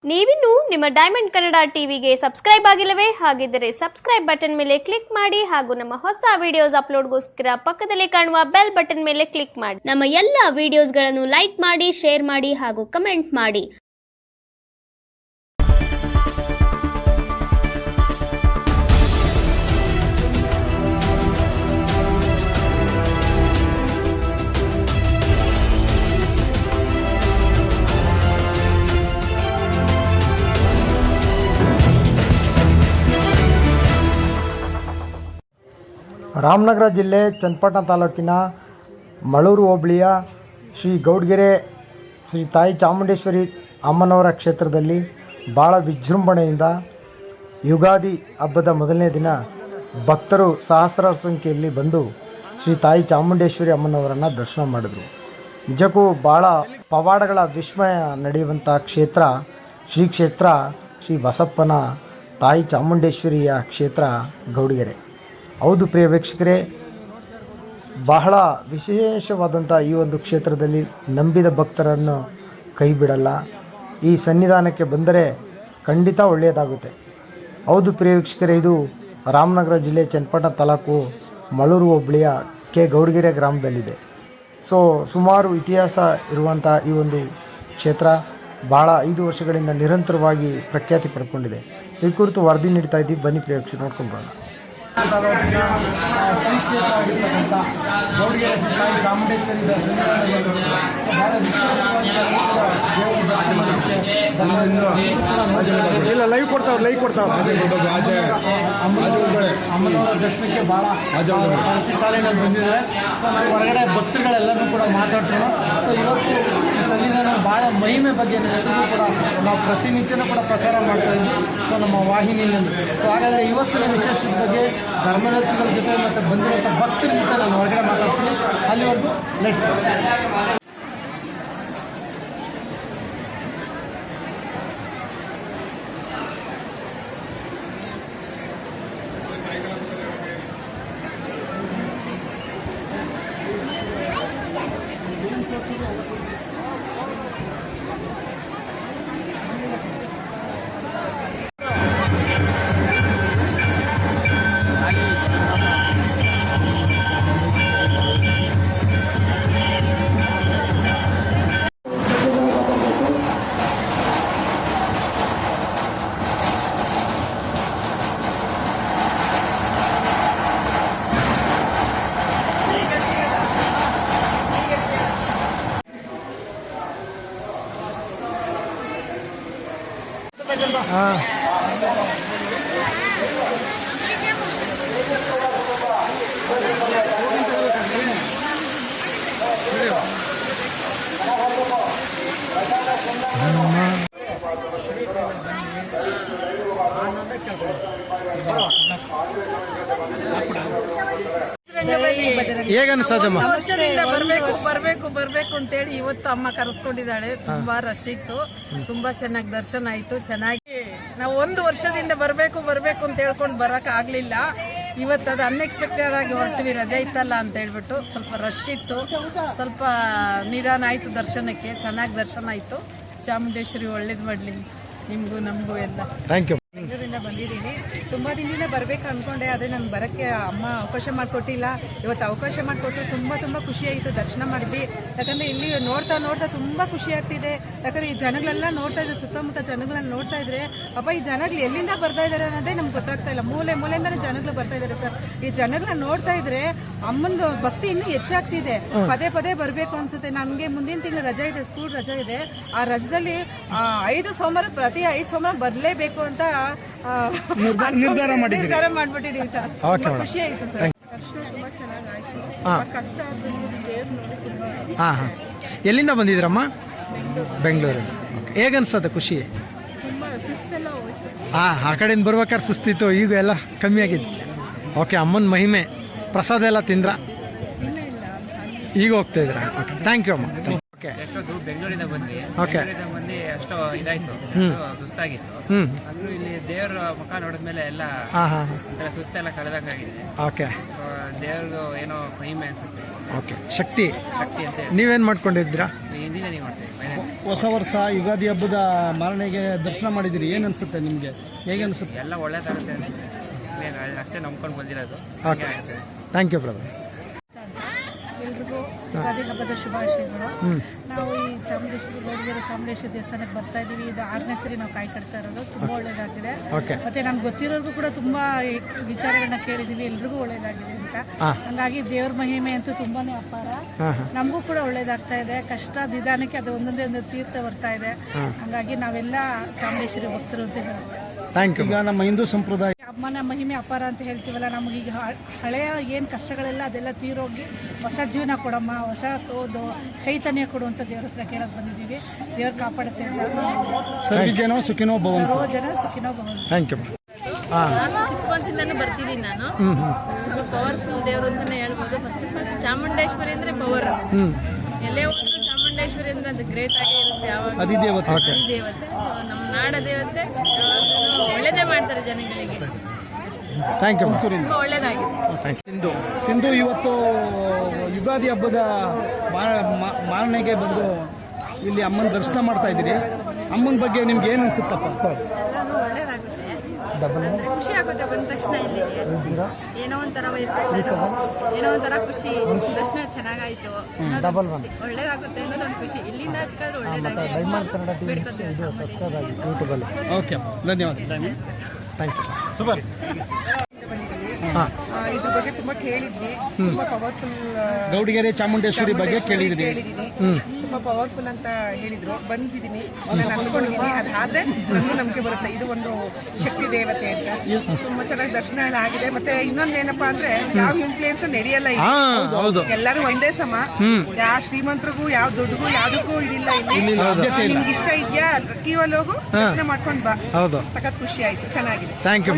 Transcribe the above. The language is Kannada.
ನೀವಿನ್ನು ನಿಮ್ಮ ಡೈಮಂಡ್ ಕನ್ನಡ ಟಿವಿಗೆ ಸಬ್ಸ್ಕ್ರೈಬ್ ಆಗಿಲ್ಲವೇ? ಹಾಗಿದ್ದರೆ ಸಬ್ಸ್ಕ್ರೈಬ್ ಬಟನ್ ಮೇಲೆ ಕ್ಲಿಕ್ ಮಾಡಿ ಹಾಗೂ ನಮ್ಮ ಹೊಸ ವಿಡಿಯೋಸ್ ಅಪ್ಲೋಡ್ಗೋಸ್ಕರ ಪಕ್ಕದಲ್ಲಿ ಕಾಣುವ ಬೆಲ್ ಬಟನ್ ಮೇಲೆ ಕ್ಲಿಕ್ ಮಾಡಿ. ನಮ್ಮ ಎಲ್ಲ ವಿಡಿಯೋಸ್ಗಳನ್ನು ಲೈಕ್ ಮಾಡಿ, ಶೇರ್ ಮಾಡಿ ಹಾಗೂ ಕಮೆಂಟ್ ಮಾಡಿ. ರಾಮನಗರ ಜಿಲ್ಲೆ ಚನ್ನಪಟ್ಟಣ ತಾಲೂಕಿನ ಮಳೂರು ಹೋಬಳಿಯ ಶ್ರೀ ಗೌಡ್ಗೆರೆ ಶ್ರೀ ತಾಯಿ ಚಾಮುಂಡೇಶ್ವರಿ ಅಮ್ಮನವರ ಕ್ಷೇತ್ರದಲ್ಲಿ ಭಾಳ ವಿಜೃಂಭಣೆಯಿಂದ ಯುಗಾದಿ ಹಬ್ಬದ ಮೊದಲನೇ ದಿನ ಭಕ್ತರು ಸಹಸ್ರಾರು ಸಂಖ್ಯೆಯಲ್ಲಿ ಬಂದು ಶ್ರೀ ತಾಯಿ ಚಾಮುಂಡೇಶ್ವರಿ ಅಮ್ಮನವರನ್ನು ದರ್ಶನ ಮಾಡಿದರು. ನಿಜಕ್ಕೂ ಭಾಳ ಪವಾಡಗಳ ವಿಸ್ಮಯ ನಡೆಯುವಂಥ ಕ್ಷೇತ್ರ ಶ್ರೀ ಕ್ಷೇತ್ರ ಶ್ರೀ ಬಸಪ್ಪನ ತಾಯಿ ಚಾಮುಂಡೇಶ್ವರಿಯ ಕ್ಷೇತ್ರ ಗೌಡ್ಗೆರೆ. ಹೌದು ಪ್ರಿಯ ವೀಕ್ಷಕರೇ, ಬಹಳ ವಿಶೇಷವಾದಂಥ ಈ ಒಂದು ಕ್ಷೇತ್ರದಲ್ಲಿ ನಂಬಿದ ಭಕ್ತರನ್ನು ಕೈ ಬಿಡಲ್ಲ. ಈ ಸನ್ನಿಧಾನಕ್ಕೆ ಬಂದರೆ ಖಂಡಿತ ಒಳ್ಳೆಯದಾಗುತ್ತೆ. ಹೌದು ಪ್ರಿಯ ವೀಕ್ಷಕರೇ, ಇದು ರಾಮನಗರ ಜಿಲ್ಲೆ ಚನ್ನಪಟ್ಟಣ ತಾಲೂಕು ಮಳೂರು ಹೋಬಳಿಯ ಗೌಡ್ಗೆರೆ ಗ್ರಾಮದಲ್ಲಿದೆ. ಸುಮಾರು ಇತಿಹಾಸ ಇರುವಂಥ ಈ ಒಂದು ಕ್ಷೇತ್ರ ಭಾಳ 5 ವರ್ಷಗಳಿಂದ ನಿರಂತರವಾಗಿ ಪ್ರಖ್ಯಾತಿ ಪಡ್ಕೊಂಡಿದೆ. ಈ ಕುರಿತು ವರದಿ ನೀಡ್ತಾ ಇದ್ದೀವಿ, ಬನ್ನಿ ಪ್ರಿಯ ವೀಕ್ಷಕರು ನೋಡ್ಕೊಂಡು ಬರೋಣ. ಶ್ರೀ ಕ್ಷೇತ್ರ ಆಗಿರ್ತಕ್ಕಂಥ ಗೌಡ್ಗೆರೆ ತಾಯಿ ಚಾಮುಂಡೇಶ್ವರಿ ಇಲ್ಲ ಲೈವ್ ಕೊಡ್ತಾವ್ರೆ ಅಮ್ಮನವರ ದರ್ಶನಕ್ಕೆ ಭಾಳ ಸರತಿ ಸಾಲಿನಲ್ಲಿ ಬಂದಿದ್ದಾರೆ. ನಾವು ಹೊರಗಡೆ ಭಕ್ತರುಗಳೆಲ್ಲರೂ ಕೂಡ ಮಾತಾಡ್ಸೋಣ. ಇವತ್ತು ಈ ಸನ್ನಿಧಾನ ಭಾಳ ಮಹಿಮೆ ಬಗ್ಗೆ ಎಲ್ಲರಿಗೂ ಕೂಡ ನಾವು ಪ್ರತಿನಿತ್ಯನೂ ಕೂಡ ಪ್ರಚಾರ ಮಾಡ್ತಾ ಇದ್ವಿ ನಮ್ಮ ವಾಹಿನಿಯಲ್ಲಿ. ಹಾಗಾದರೆ ಇವತ್ತಿನ ವಿಶೇಷದ ಬಗ್ಗೆ ಧರ್ಮದರ್ಶಿಗಳ ಜೊತೆ ಮತ್ತು ಬಂದಿರುವಂಥ ಭಕ್ತರ ಜೊತೆ ನಾನು ಹೊರಗಡೆ ಮಾತಾಡ್ತೀನಿ. ಅಲ್ಲಿವರೆಗೂ ಲೆಟ್ಸ್ ಬರ್ಬೇಕು ಅಂತೇಳಿ ಇವತ್ತು ಅಮ್ಮ ಕರೆಸ್ಕೊಂಡಿದ್ದಾಳೆ. ತುಂಬಾ ರಶ್ ಇತ್ತು, ತುಂಬಾ ಚೆನ್ನಾಗಿ ದರ್ಶನ ಆಯ್ತು. ಚೆನ್ನಾಗಿ ನಾವು 1 ವರ್ಷದಿಂದ ಬರ್ಬೇಕು ಅಂತ ಹೇಳ್ಕೊಂಡು ಬರಕ್ ಆಗ್ಲಿಲ್ಲ. ಇವತ್ತು ಅದು ಅನ್ಎಕ್ಸ್ಪೆಕ್ಟೆಡ್ ಆಗಿ ಹೊರಟಿವಿ, ರಜೆ ಇತ್ತಲ್ಲ ಅಂತ ಹೇಳ್ಬಿಟ್ಟು. ಸ್ವಲ್ಪ ರಶ್ ಇತ್ತು, ಸ್ವಲ್ಪ ನಿಧಾನ ಆಯ್ತು ದರ್ಶನಕ್ಕೆ. ಚೆನ್ನಾಗಿ ದರ್ಶನ ಆಯ್ತು. ಚಾಮುಂಡೇಶ್ವರಿ ಒಳ್ಳೇದು ಮಾಡ್ಲಿ ನಿಮ್ಗೂ ನಮಗೂ ಎಲ್ಲ. Thank you. ಬೆಂಗಳೂರಿಂದ ಬಂದಿದ್ದೀನಿ. ತುಂಬಾ ದಿನದಿಂದ ಬರ್ಬೇಕು ಅನ್ಕೊಂಡೆ, ಅದೇ ನನ್ಗೆ ಬರಕ್ಕೆ ಅಮ್ಮ ಅವಕಾಶ ಮಾಡಿಕೊಟ್ಟಿಲ್ಲ. ಇವತ್ತು ಅವಕಾಶ ಮಾಡಿಕೊಟ್ಟು ತುಂಬಾ ಖುಷಿ ಆಯಿತು. ದರ್ಶನ ಮಾಡಿದ್ವಿ. ಯಾಕಂದ್ರೆ ಇಲ್ಲಿ ನೋಡ್ತಾ ತುಂಬಾ ಖುಷಿ ಆಗ್ತಿದೆ. ಯಾಕಂದ್ರೆ ಈ ಜನಗಳೆಲ್ಲ ನೋಡ್ತಾ ಇದ್ರೆ, ಸುತ್ತಮುತ್ತ ಜನಗಳನ್ನ ನೋಡ್ತಾ ಇದ್ರೆ, ಅಪ್ಪ ಈ ಜನಗಳು ಎಲ್ಲಿಂದ ಬರ್ತಾ ಇದಾರೆ ಅನ್ನೋದೇ ನಮ್ಗೆ ಗೊತ್ತಾಗ್ತಾ ಇಲ್ಲ. ಮೂಲೆಯಿಂದಾನೆ ಜನಗಳು ಬರ್ತಾ ಇದಾರೆ ಸರ್. ಈ ಜನಗಳನ್ನ ನೋಡ್ತಾ ಇದ್ರೆ ಅಮ್ಮನ ಭಕ್ತಿ ಇನ್ನೂ ಹೆಚ್ಚಾಗ್ತಿದೆ. ಪದೇ ಬರ್ಬೇಕು ಅನ್ಸುತ್ತೆ. ನನ್ಗೆ ಮುಂದಿನ ತಿಂಗಳು ರಜೆ ಇದೆ, ಸ್ಕೂಲ್ ರಜೆ ಇದೆ. ಆ ರಜದಲ್ಲಿ 5 ಸೋಮವಾರ ಪ್ರತಿ 5 ಸೋಮವಾರ ಬರ್ಲೇಬೇಕು ಅಂತ ನಿರ್ಧಾರ ಮಾಡ್ಬಿಟ್ಟಿದೀವಿ ಸರ್. ಖುಷಿ ಆಯ್ತು ಸರ್. ತುಂಬಾ ಚೆನ್ನಾಗಾಯ್ತು. ಕಷ್ಟ ಎಲ್ಲಿಂದ ಬಂದಿದ್ದೀರಮ್ಮ? ಬೆಂಗಳೂರು. ಹೇಗನ್ಸತ್ತೆ ಖುಷಿ? ತುಂಬಾ ಸುಸ್ತೆಲ್ಲ ಹೋಯ್ತು. ಆ ಕಡೆಯಿಂದ ಬರ್ಬೇಕಾದ್ರೆ ಸುಸ್ತಿತ್ತು, ಈಗ ಎಲ್ಲ ಕಮ್ಮಿ ಆಗಿದೆ. ಓಕೆ, ಅಮ್ಮನ ಮಹಿಮೆ. ಪ್ರಸಾದ ಎಲ್ಲ ತಿಂದ್ರ? ಈಗ ಹೋಗ್ತಾ ಇದ್ದೀರಾ? ಓಕೆ, ಥ್ಯಾಂಕ್ ಯು ಅಮ್ಮ. ಎಷ್ಟೊಂದು ಬೆಂಗಳೂರಿಂದ ಬಂದ್ವಿ. ಬಂದು ಎಷ್ಟೋ ಇದಾಯ್ತು, ಸುಸ್ತಾಗಿತ್ತು. ಆದ್ರೂ ಇಲ್ಲಿ ದೇವರ ಮುಖ ನೋಡಿದ್ಮೇಲೆ ಎಲ್ಲ ಸುಸ್ತೆಲ್ಲ ಕಳೆದಂಗಾಗಿದೆ. ದೇವ್ರದು ಏನೋ ಮಹಿಮೆ ಅನ್ಸುತ್ತೆ. ಓಕೆ, ಶಕ್ತಿ ಅಂತ ನೀವೇನ್ ಮಾಡ್ಕೊಂಡಿದ್ದೀರಾ? ಹಿಂದಿನ ನೀವು ಮಾಡ್ತೀವಿ. ಹೊಸ ವರ್ಷ ಯುಗಾದಿ ಹಬ್ಬದ ಮಾರನೆಗೆ ದರ್ಶನ ಮಾಡಿದಿರಿ, ಏನು ಅನಿಸುತ್ತೆ ನಿಮಗೆ, ಹೇಗೆ ಅನಿಸುತ್ತೆ? ಎಲ್ಲ ಒಳ್ಳೇದಾಗುತ್ತೆ ಅನ್ಸುತ್ತೆ. ಅಷ್ಟೇ ನಂಬ್ಕೊಂಡು ಬಂದಿರೋದು. Okay, thank you brother. ಎಲ್ರಿಗೂ ಯುಗಾದಿ ಹಬ್ಬದ ಶುಭಾಶಯಗಳು. ನಾವು ಈ ಗೌಡಗೆರೆ ಚಾಮುಂಡೇಶ್ವರಿ ದೇವಸ್ಥಾನಕ್ಕೆ ಬರ್ತಾ ಇದ್ದೀವಿ. ಇದು 6ನೇ ಸರಿ ನಾವು ಕಾಯಿ ಕಟ್ತಾ ಇರೋದು. ತುಂಬ ಒಳ್ಳೇದಾಗಿದೆ. ಮತ್ತೆ ನಮ್ಗೆ ಗೊತ್ತಿರೋರ್ಗೂ ಕೂಡ ತುಂಬಾ ವಿಚಾರಗಳನ್ನ ಕೇಳಿದೀವಿ, ಎಲ್ರಿಗೂ ಒಳ್ಳೇದಾಗಿದೆ ಅಂತ. ಹಂಗಾಗಿ ದೇವ್ರ ಮಹಿಮೆ ಅಂತೂ ತುಂಬಾನೇ ಅಪಾರ. ನಮಗೂ ಕೂಡ ಒಳ್ಳೇದಾಗ್ತಾ ಇದೆ. ಕಷ್ಟ ನಿಧಾನಕ್ಕೆ ಅದು ಒಂದೊಂದೇ ಒಂದು ತೀರ್ಥ ಬರ್ತಾ ಇದೆ. ಹಂಗಾಗಿ ನಾವೆಲ್ಲ ಚಾಮುಂಡೇಶ್ವರಿ ಭಕ್ತರು ಅಂತ ಹೇಳ್ತೀವಿ. Thank you. ಈಗ ನಮ್ಮ ಹಿಂದೂ ಸಂಪ್ರದಾಯ ಅಮ್ಮನ ಮಹಿಮೆ ಅಪಾರ ಅಂತ ಹೇಳ್ತೀವಲ್ಲ, ನಮಗೀಗ ಹಳೆಯ ಏನು ಕಷ್ಟಗಳೆಲ್ಲ ಅದೆಲ್ಲ ತೀರೋಗಿ ಹೊಸ ಜೀವನ ಕೊಡಮ್ಮ, ಹೊಸ ತೋದು ಚೈತನ್ಯ ಕೊಡು ಅಂತ ದೇವ್ರ ಹತ್ರ ಕೇಳಕ್ ಬಂದಿದ್ದೀವಿ. ದೇವ್ರು ಕಾಪಾಡುತ್ತೆ ಅಂತ. ಸರ್ವಜನ ಸುಖಿನೋ ಭವಂತು. ಸರ್ವ ಜನ ಸುಖಿನೋ ಭವಂತು. Thank you. 6 ಮಂತ್ಸಿಂದಾನು ಬರ್ತಿದ್ದೀನಿ ನಾನು. ಪವರ್ಫುಲ್ ದೇವರು ಅಂತಾನೆ ಹೇಳ್ಬೋದು. ಫಸ್ಟ್ ಆಫ್ ಆಲ್ ಚಾಮುಂಡೇಶ್ವರಿ ಅಂದ್ರೆ ಪವರ್. ಎಲ್ಲೇ ಹೋದ್ರು ಚಾಮುಂಡೇಶ್ವರಿ ಅಂದ್ರೆ ಅದು ಗ್ರೇಟ್ ಆಗೇ ಇರುತ್ತೆ. ಯಾವಾಗ ಅಧಿದೇವತೆ. ದೇವತೆ, ನಮ್ಮ ನಾಡ ದೇವತೆ, ಒಳ್ಳೇದೇ ಮಾಡ್ತಾರೆ ಜನಗಳಿಗೆ. Thank you. ತುಂಬಾ ಒಳ್ಳೇದಾಗಿದೆ. ಸಿಂಧು ಇವತ್ತು ಯುಗಾದಿ ಹಬ್ಬದ ಮಾರನೆಗೆ ಬಂದು ಇಲ್ಲಿ ಅಮ್ಮನ ದರ್ಶನ ಮಾಡ್ತಾ ಇದ್ದೀರಿ. ಅಮ್ಮನ ಬಗ್ಗೆ ನಿಮ್ಗೆ ಏನು ಅನ್ಸುತ್ತಪ್ಪ? ಎಲ್ಲಾನು ಒಳ್ಳೇದಾಗುತ್ತೆ. ಅಂದ್ರೆ ಖುಷಿ ಆಗುತ್ತೆ ಬಂದ ತಕ್ಷಣ. ಇಲ್ಲಿಗೆ ಏನೋ ಒಂಥರ ಏನೋ ಒಂಥರ ಖುಷಿ. ದರ್ಶನ ಚೆನ್ನಾಗಾಯ್ತು, ಒಳ್ಳೇದಾಗುತ್ತೆ ಅನ್ನೋದು ಒಂದು ಖುಷಿ. ಇಲ್ಲಿಂದ ಹಚ್ಕಾದ್ರೆ ಒಳ್ಳೇದಾಗಿ ಓಕೆ, ಧನ್ಯವಾದ. Thank you. ಸೂಪರ್. ಇದ್ರ ಬಗ್ಗೆ ತುಂಬಾ ಕೇಳಿದ್ವಿ. ತುಂಬಾ ಪವರ್ಫುಲ್. ಗೌಡಗೆರೆ ಚಾಮುಂಡೇಶ್ವರಿ ಬಗ್ಗೆ ಕೇಳಿದ್ರಿ. ತುಂಬಾ ಪವರ್ಫುಲ್ ಅಂತ ಹೇಳಿದ್ರು. ಬಂದಿದ್ದೀನಿ, ನಾನು ಅನ್ಕೊಂಡಿದ್ದೀನಿ. ಅದಾದ್ರೆ ನನಗೂ ನಂಬಿಕೆ ಬರುತ್ತೆ ಇದು ಒಂದು ಶಕ್ತಿ ದೇವತೆ ಅಂತ. ತುಂಬಾ ಚೆನ್ನಾಗಿ ದರ್ಶನ ಎಲ್ಲ ಆಗಿದೆ. ಮತ್ತೆ ಇನ್ನೊಂದೇನಪ್ಪಾ ಅಂದ್ರೆ ಯಾವ ಇನ್ಫ್ಲೂಯೆನ್ಸ್ ನಡೆಯಲ್ಲ ಇಲ್ಲಿ. ಎಲ್ಲರೂ ಒಂದೇ ಸಮ. ಯಾವ ಶ್ರೀಮಂತರಿಗೂ ಯಾವ ದುಡ್ಡಿಗೂ ಯಾವ್ದಕ್ಕೂ ಇದಿಲ್ಲ ಇಲ್ಲಿ. ನಿಮ್ಗೆ ಇಷ್ಟ ಇದೆಯಾ ಕ್ಯೂ ಅಲ್ಲಿ ಹೋಗು, ದರ್ಶನ ಮಾಡ್ಕೊಂಡ್ ಬಾ. ಸಖತ್ ಖುಷಿ ಆಯ್ತು, ಚೆನ್ನಾಗಿದೆ. Thank you.